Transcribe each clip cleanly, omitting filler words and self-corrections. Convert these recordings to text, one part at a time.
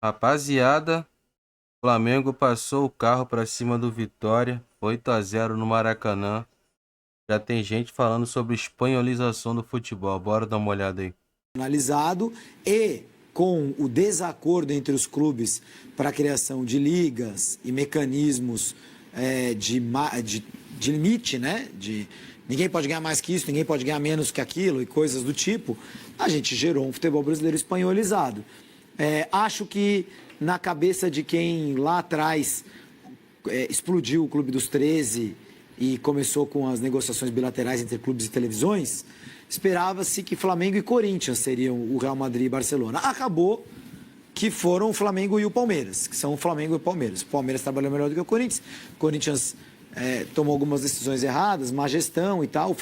Rapaziada, o Flamengo passou o carro pra cima do Vitória, 8-0 no Maracanã. Já tem gente falando sobre espanholização do futebol. Bora dar uma olhada aí. Analisado e com o desacordo entre os clubes para a criação de ligas e mecanismos de limite, né? De ninguém pode ganhar mais que isso, ninguém pode ganhar menos que aquilo e coisas do tipo, a gente gerou um futebol brasileiro espanholizado. Acho que na cabeça de quem lá atrás explodiu o Clube dos 13 e começou com as negociações bilaterais entre clubes e televisões, esperava-se que Flamengo e Corinthians seriam o Real Madrid e Barcelona. Acabou que foram o Flamengo e o Palmeiras, que são o Flamengo e o Palmeiras. O Palmeiras trabalhou melhor do que o Corinthians. O Corinthians tomou algumas decisões erradas, má gestão e tal.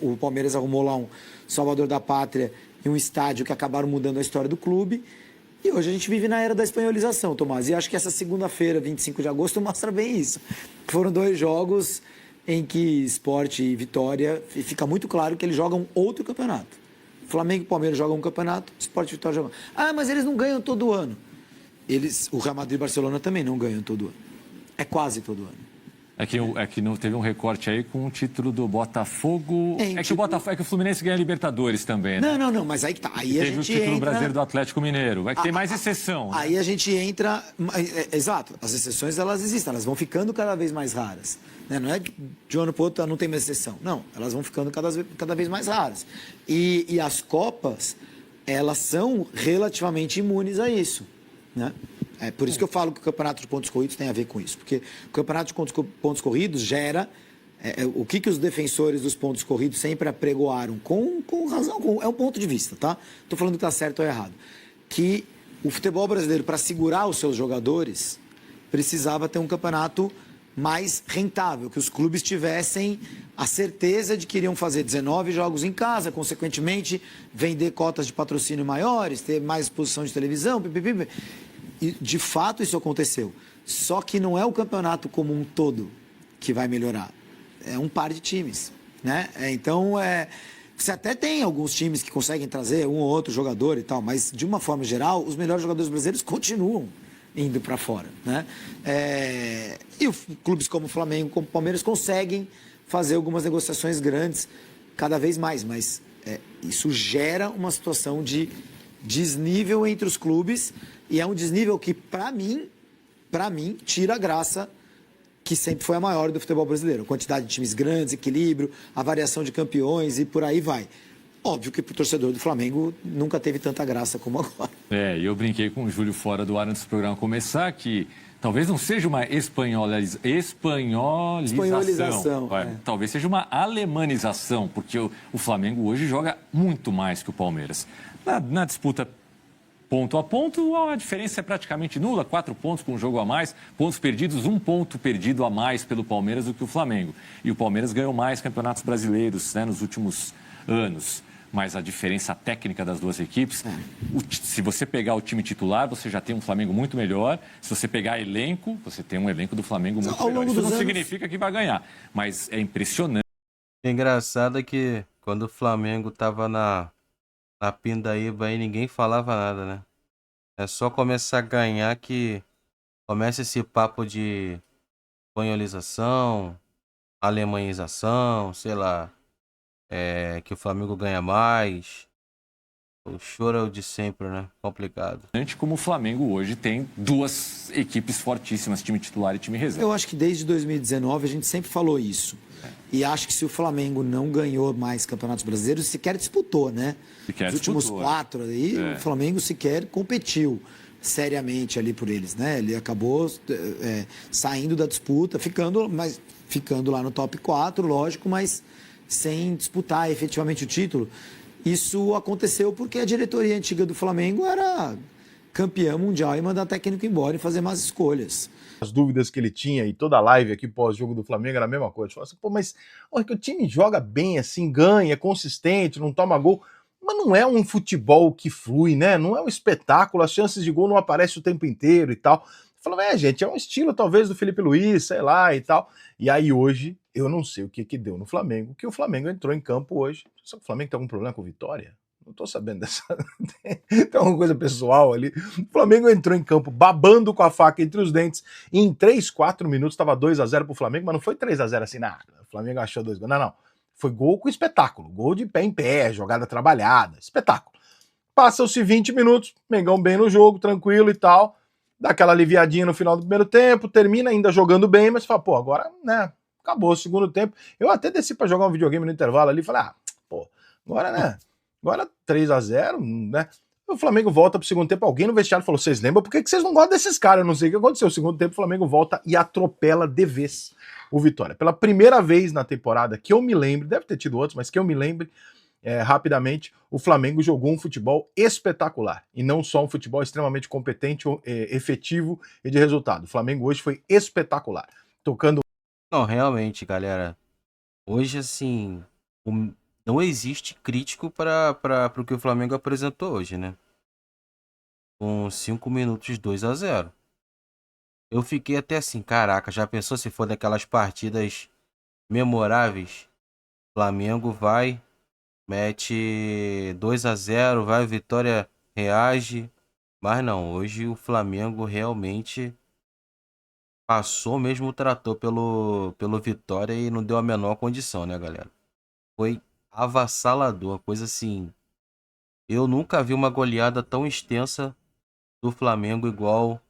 O Palmeiras arrumou lá um salvador da pátria e um estádio que acabaram mudando a história do clube. E hoje a gente vive na era da espanholização, Tomás. E acho que essa segunda-feira, 25 de agosto, mostra bem isso. Foram 2 jogos em que Sport e Vitória, fica muito claro que eles jogam outro campeonato. Flamengo e Palmeiras jogam um campeonato, Sport e Vitória jogam. Ah, mas eles não ganham todo ano. O Real Madrid e Barcelona também não ganham todo ano. É quase todo ano. É que não teve um recorte aí com o título do Botafogo. É que o Fluminense ganha Libertadores também, né? Não, mas aí que tá. Aí a teve o gente título entra... brasileiro do Atlético Mineiro. É que tem mais exceção. Né? Aí a gente entra... Exato, as exceções elas existem, elas vão ficando cada vez mais raras. Né? Não é de um ano para o outro não tem mais exceção. Não, elas vão ficando cada vez mais raras. E as Copas, elas são relativamente imunes a isso. Né? É por isso que eu falo que o campeonato de pontos corridos tem a ver com isso. Porque o campeonato de pontos corridos gera... o que os defensores dos pontos corridos sempre apregoaram, com razão, é um ponto de vista, tá? Estou falando que está certo ou errado. Que o futebol brasileiro, para segurar os seus jogadores, precisava ter um campeonato mais rentável, que os clubes tivessem a certeza de que iriam fazer 19 jogos em casa, consequentemente, vender cotas de patrocínio maiores, ter mais exposição de televisão, pipipi. E, de fato, isso aconteceu. Só que não é o campeonato como um todo que vai melhorar. É um par de times, né? Então, você até tem alguns times que conseguem trazer um ou outro jogador e tal, mas, de uma forma geral, os melhores jogadores brasileiros continuam indo para fora, né? E clubes como o Flamengo, como o Palmeiras, conseguem fazer algumas negociações grandes cada vez mais, mas isso gera uma situação de desnível entre os clubes e é um desnível que, para mim, tira a graça que sempre foi a maior do futebol brasileiro. Quantidade de times grandes, equilíbrio, a variação de campeões e por aí vai. Óbvio que para o torcedor do Flamengo nunca teve tanta graça como agora. E eu brinquei com o Júlio fora do ar antes do programa começar que talvez não seja uma espanholização. Talvez seja uma alemanização, porque o Flamengo hoje joga muito mais que o Palmeiras. Na disputa ponto a ponto, a diferença é praticamente nula, 4 pontos com um jogo a mais, pontos perdidos, 1 ponto perdido a mais pelo Palmeiras do que o Flamengo. E o Palmeiras ganhou mais campeonatos brasileiros, né, nos últimos anos. Mas a diferença técnica das duas equipes, se você pegar o time titular, você já tem um Flamengo muito melhor. Se você pegar elenco, você tem um elenco do Flamengo muito melhor. Isso não significa que vai ganhar, mas é impressionante. O engraçado é que quando o Flamengo tava na pindaíba aí, ninguém falava nada, né? É só começar a ganhar que começa esse papo de espanholização, alemanização, sei lá, que o Flamengo ganha mais. O choro é o de sempre, né? Complicado. Como o Flamengo hoje tem 2 equipes fortíssimas, time titular e time reserva. Eu acho que desde 2019 a gente sempre falou isso. E acho que se o Flamengo não ganhou mais campeonatos brasileiros, sequer disputou, né? Os últimos 4 aí, o Flamengo sequer competiu seriamente ali por eles, né? Ele acabou saindo da disputa, ficando lá no top 4, lógico, mas sem disputar efetivamente o título. Isso aconteceu porque a diretoria antiga do Flamengo era campeã mundial e mandar técnico embora e fazer más escolhas. As dúvidas que ele tinha e toda a live aqui pós-jogo do Flamengo era a mesma coisa. Falava assim, pô, mas olha que o time joga bem, assim, ganha, é consistente, não toma gol, mas não é um futebol que flui, né? Não é um espetáculo, as chances de gol não aparecem o tempo inteiro e tal. Falava, gente, é um estilo talvez do Felipe Luiz, sei lá e tal. E aí hoje, eu não sei o que deu no Flamengo, que o Flamengo entrou em campo hoje. Só que o Flamengo tem algum problema com Vitória? Não tô sabendo dessa. Tem alguma coisa pessoal ali. O Flamengo entrou em campo babando com a faca entre os dentes. E em 3, 4 minutos estava 2-0 pro Flamengo, mas não foi 3-0 assim, nada. O Flamengo achou 2 gols. Não, não. Foi gol com espetáculo. Gol de pé em pé, jogada trabalhada. Espetáculo. Passam-se 20 minutos, Mengão bem no jogo, tranquilo e tal. Dá aquela aliviadinha no final do primeiro tempo, termina ainda jogando bem, mas fala, pô, agora, né, acabou o segundo tempo. Eu até desci pra jogar um videogame no intervalo ali e falei, pô, agora, né, agora 3-0, né. O Flamengo volta pro segundo tempo, alguém no vestiário falou, vocês lembram por que vocês não gostam desses caras? Eu não sei o que aconteceu. O segundo tempo o Flamengo volta e atropela de vez o Vitória. Pela primeira vez na temporada que eu me lembro, deve ter tido outros, mas que eu me lembre, rapidamente, o Flamengo jogou um futebol espetacular. E não só um futebol extremamente competente, efetivo e de resultado. O Flamengo hoje foi espetacular. Tocando... Não, realmente, galera. Hoje, assim, não existe crítico para o que o Flamengo apresentou hoje, né? Com 5 minutos 2-0. Eu fiquei até assim, caraca, já pensou se for daquelas partidas memoráveis? Flamengo vai, mete 2-0, vai, Vitória reage. Mas não, hoje o Flamengo realmente passou mesmo o trator pelo Vitória e não deu a menor condição, né, galera? Foi avassalador, coisa assim. Eu nunca vi uma goleada tão extensa do Flamengo igual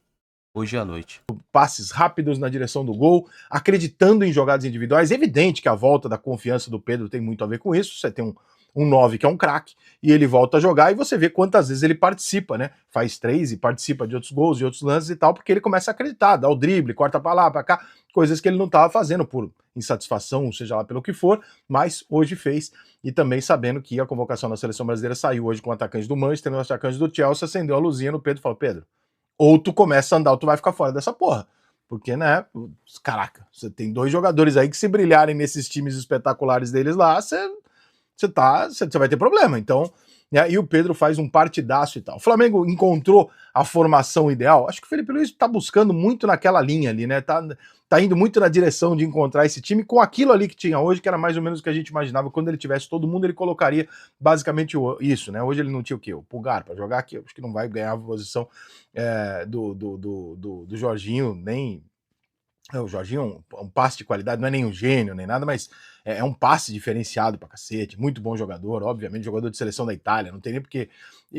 hoje à noite. Passes rápidos na direção do gol, acreditando em jogadas individuais. É evidente que a volta da confiança do Pedro tem muito a ver com isso. Você tem um 9 que é um craque, e ele volta a jogar e você vê quantas vezes ele participa, né? Faz 3 e participa de outros gols, de outros lances e tal, porque ele começa a acreditar, dá o drible, corta pra lá, pra cá, coisas que ele não estava fazendo por insatisfação, seja lá pelo que for, mas hoje fez, e também sabendo que a convocação da seleção brasileira saiu hoje com o atacante do Manchester, o atacante do Chelsea, acendeu a luzinha no Pedro e falou, Pedro, ou tu começa a andar ou tu vai ficar fora dessa porra. Porque, né, caraca, você tem 2 jogadores aí que se brilharem nesses times espetaculares deles lá, você vai ter problema. Então, né, e o Pedro faz um partidaço e tal. O Flamengo encontrou a formação ideal. Acho que o Felipe Luiz tá buscando muito naquela linha ali, né? Tá indo muito na direção de encontrar esse time com aquilo ali que tinha hoje, que era mais ou menos o que a gente imaginava. Quando ele tivesse todo mundo, ele colocaria basicamente isso, né? Hoje ele não tinha o quê? O Pulgar para jogar aqui. Acho que não vai ganhar a posição do Jorginho, nem... O Jorginho é um passe de qualidade, não é nem um gênio, nem nada, mas é um passe diferenciado pra cacete, muito bom jogador, obviamente, jogador de seleção da Itália, não tem nem porque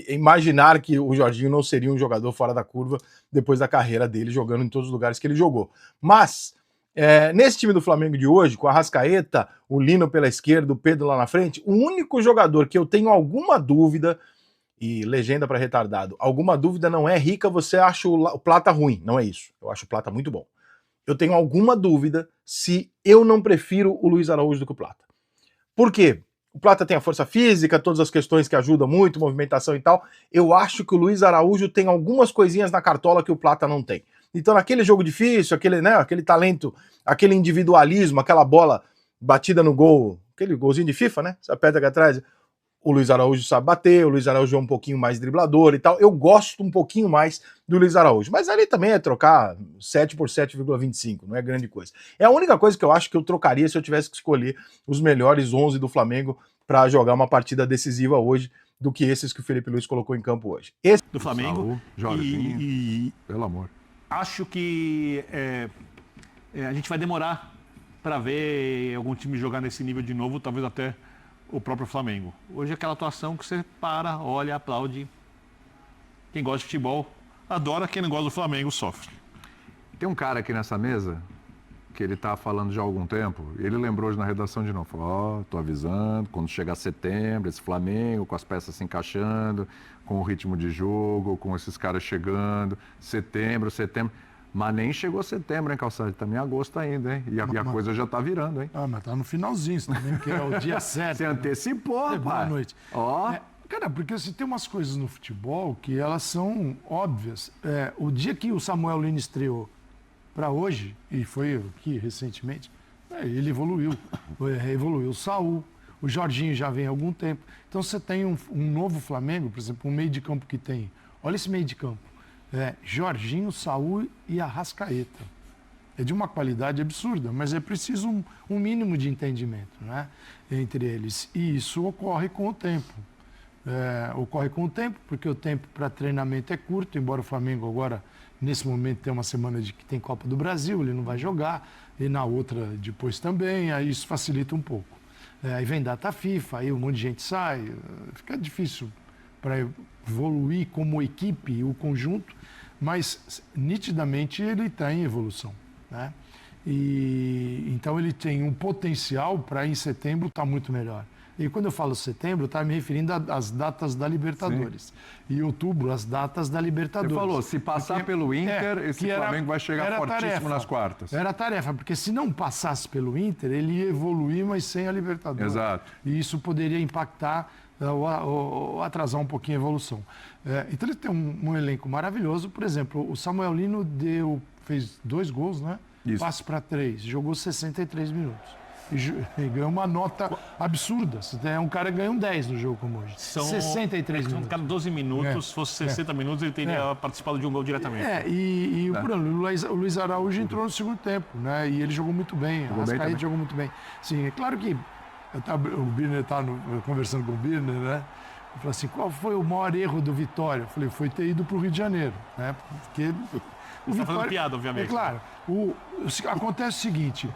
imaginar que o Jorginho não seria um jogador fora da curva depois da carreira dele, jogando em todos os lugares que ele jogou. Mas, nesse time do Flamengo de hoje, com a Arrascaeta, o Lino pela esquerda, o Pedro lá na frente, o único jogador que eu tenho alguma dúvida, e legenda para retardado, alguma dúvida não é rica, você acha o Plata ruim, não é isso, eu acho o Plata muito bom. Eu tenho alguma dúvida se eu não prefiro o Luiz Araújo do que o Plata. Por quê? O Plata tem a força física, todas as questões que ajudam muito, movimentação e tal. Eu acho que o Luiz Araújo tem algumas coisinhas na cartola que o Plata não tem. Então, naquele jogo difícil, aquele talento, aquele individualismo, aquela bola batida no gol, aquele golzinho de FIFA, né? Você aperta aqui atrás... O Luiz Araújo sabe bater, o Luiz Araújo é um pouquinho mais driblador e tal. Eu gosto um pouquinho mais do Luiz Araújo. Mas ali também é trocar 7 por 7,25, não é grande coisa. É a única coisa que eu acho que eu trocaria se eu tivesse que escolher os melhores 11 do Flamengo para jogar uma partida decisiva hoje do que esses que o Felipe Luiz colocou em campo hoje. Esse do Flamengo. Saúl, Jorginho, pelo amor. Acho que a gente vai demorar para ver algum time jogar nesse nível de novo, talvez até o próprio Flamengo. Hoje é aquela atuação que você para, olha, aplaude. Quem gosta de futebol adora, quem não gosta do Flamengo sofre. Tem um cara aqui nessa mesa que ele tá falando já há algum tempo, ele lembrou hoje na redação de novo, falou, tô avisando, quando chegar setembro, esse Flamengo com as peças se encaixando, com o ritmo de jogo, com esses caras chegando, setembro, mas nem chegou setembro, hein, Calçade? Também agosto ainda, hein? E a coisa já tá virando, hein? Ah, mas tá no finalzinho, você também, que é o dia 7. Você antecipou, rapaz. Boa noite. Ó. Cara, porque você tem umas coisas no futebol que elas são óbvias. O dia que o Samuel Lino estreou para hoje, e foi aqui recentemente, ele evoluiu. Evoluiu o Saúl, o Jorginho já vem há algum tempo. Então você tem um novo Flamengo, por exemplo, um meio de campo que tem. Olha esse meio de campo. Jorginho, Saúl e Arrascaeta. É de uma qualidade absurda, mas é preciso um mínimo de entendimento, né, entre eles. E isso ocorre com o tempo. ocorre com o tempo, porque o tempo para treinamento é curto, embora o Flamengo agora, nesse momento, tenha uma semana de que tem Copa do Brasil, ele não vai jogar, e na outra depois também, aí isso facilita um pouco. Aí vem data FIFA, aí um monte de gente sai, fica difícil para evoluir como equipe, o conjunto, mas nitidamente ele está em evolução, né? E então ele tem um potencial para em setembro estar muito melhor. E quando eu falo setembro, eu estava me referindo às datas da Libertadores. E outubro, as datas da Libertadores. Você falou, se passar pelo Inter, esse Flamengo vai chegar fortíssimo nas quartas. Era tarefa, porque se não passasse pelo Inter, ele ia evoluir, mas sem a Libertadores. Exato. E isso poderia impactar ou atrasar um pouquinho a evolução. Então ele tem um elenco maravilhoso. Por exemplo, o Samuel Lino fez 2 gols, né? Isso. Passe para 3, jogou 63 minutos. E ganhou uma nota absurda. É um cara que ganha um 10 no jogo como hoje. 63 minutos. Cada 12 minutos, se fosse 60 minutos, ele teria participado de um gol diretamente. O Luiz Araújo entrou no segundo tempo, né? E ele jogou muito bem. O Arrascaeta jogou muito bem. Sim, é claro que o Birner estava conversando com o Birner, né? Ele falou assim, qual foi o maior erro do Vitória? Eu falei, foi ter ido para o Rio de Janeiro, né? Porque Você está fazendo piada, obviamente. É claro. Acontece o seguinte,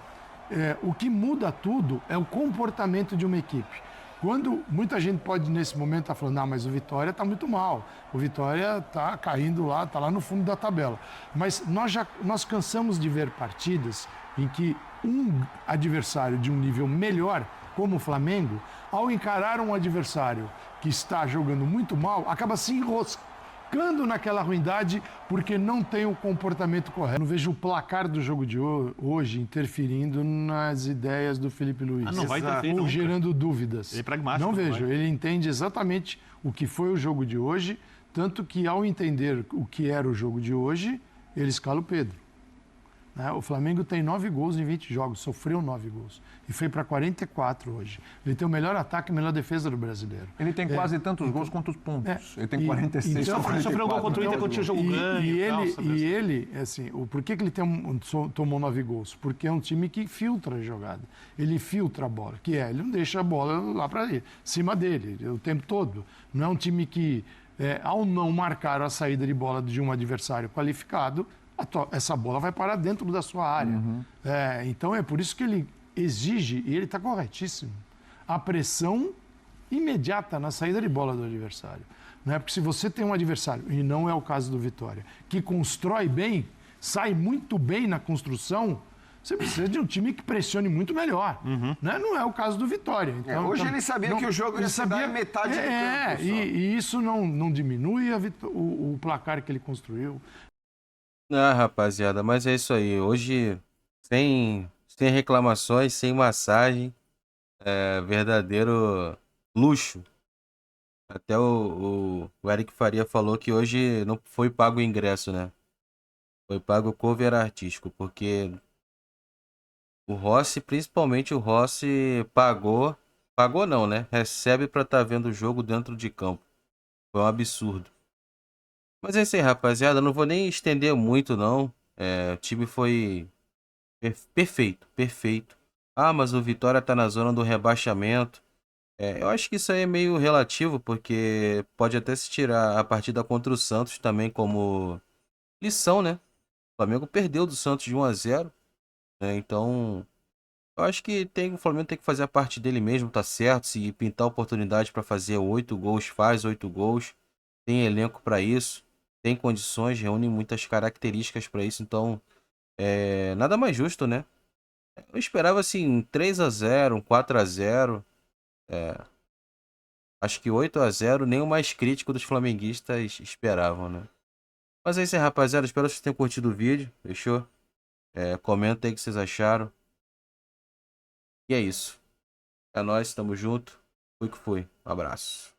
o que muda tudo é o comportamento de uma equipe. Quando muita gente pode, nesse momento, estar falando, mas o Vitória está muito mal, o Vitória está caindo lá, está lá no fundo da tabela. Mas nós cansamos de ver partidas em que um adversário de um nível melhor, como o Flamengo, ao encarar um adversário que está jogando muito mal, acaba se enroscando naquela ruindade porque não tem o comportamento correto. Não vejo o placar do jogo de hoje interferindo nas ideias do Felipe Luiz. Não vai interferir ou nunca. gerando dúvidas. Ele é pragmático. Não não vejo. vai. Ele entende exatamente o que foi o jogo de hoje, tanto que ao entender o que era o jogo de hoje, ele escala o Pedro. O Flamengo tem 9 gols em 20 jogos, sofreu 9 gols. E foi para 44 hoje. Ele tem o melhor ataque e a melhor defesa do brasileiro. Ele tem quase tantos gols quanto os pontos. Ele tem 46 então, só sofreu um gol contra o Inter quando tinha jogo ganho. E ele, assim, por que ele tomou 9 gols? Porque é um time que filtra a jogada. Ele filtra a bola, ele não deixa a bola lá para cima dele o tempo todo. Não é um time que, ao não marcar a saída de bola de um adversário qualificado, essa bola vai parar dentro da sua área. Então é por isso que ele exige, e ele está corretíssimo, a pressão imediata na saída de bola do adversário. Porque se você tem um adversário, e não é o caso do Vitória, que constrói bem, sai muito bem na construção, você precisa de um time que pressione muito melhor. Não é o caso do Vitória. Então, hoje ele sabia que o jogo ia se dar em metade do campo. E isso não diminui o placar que ele construiu. Rapaziada, mas é isso aí. Hoje, sem reclamações, sem massagem, verdadeiro luxo. Até o Eric Faria falou que hoje não foi pago o ingresso, né? Foi pago o cover artístico, porque o Rossi, principalmente o Rossi, pagou não, né? Recebe pra estar vendo o jogo dentro de campo. Foi um absurdo. Mas é isso aí, rapaziada. Não vou nem estender muito, não. O time foi perfeito. Mas o Vitória tá na zona do rebaixamento. Eu acho que isso aí é meio relativo, porque pode até se tirar a partida contra o Santos também como lição, né? O Flamengo perdeu do Santos de 1-0. Então, eu acho que o Flamengo tem que fazer a parte dele mesmo, tá certo? Se pintar oportunidade para fazer 8 gols, faz 8 gols. Tem elenco para isso. Tem condições, reúne muitas características para isso, então nada mais justo, né? Eu esperava assim 3-0, um 4-0, acho que 8-0, nem o mais crítico dos flamenguistas esperavam, né? Mas é isso aí, rapaziada, espero que vocês tenham curtido o vídeo, fechou? Comenta aí o que vocês acharam. E é isso. É nóis, tamo junto. Foi que foi. Um abraço.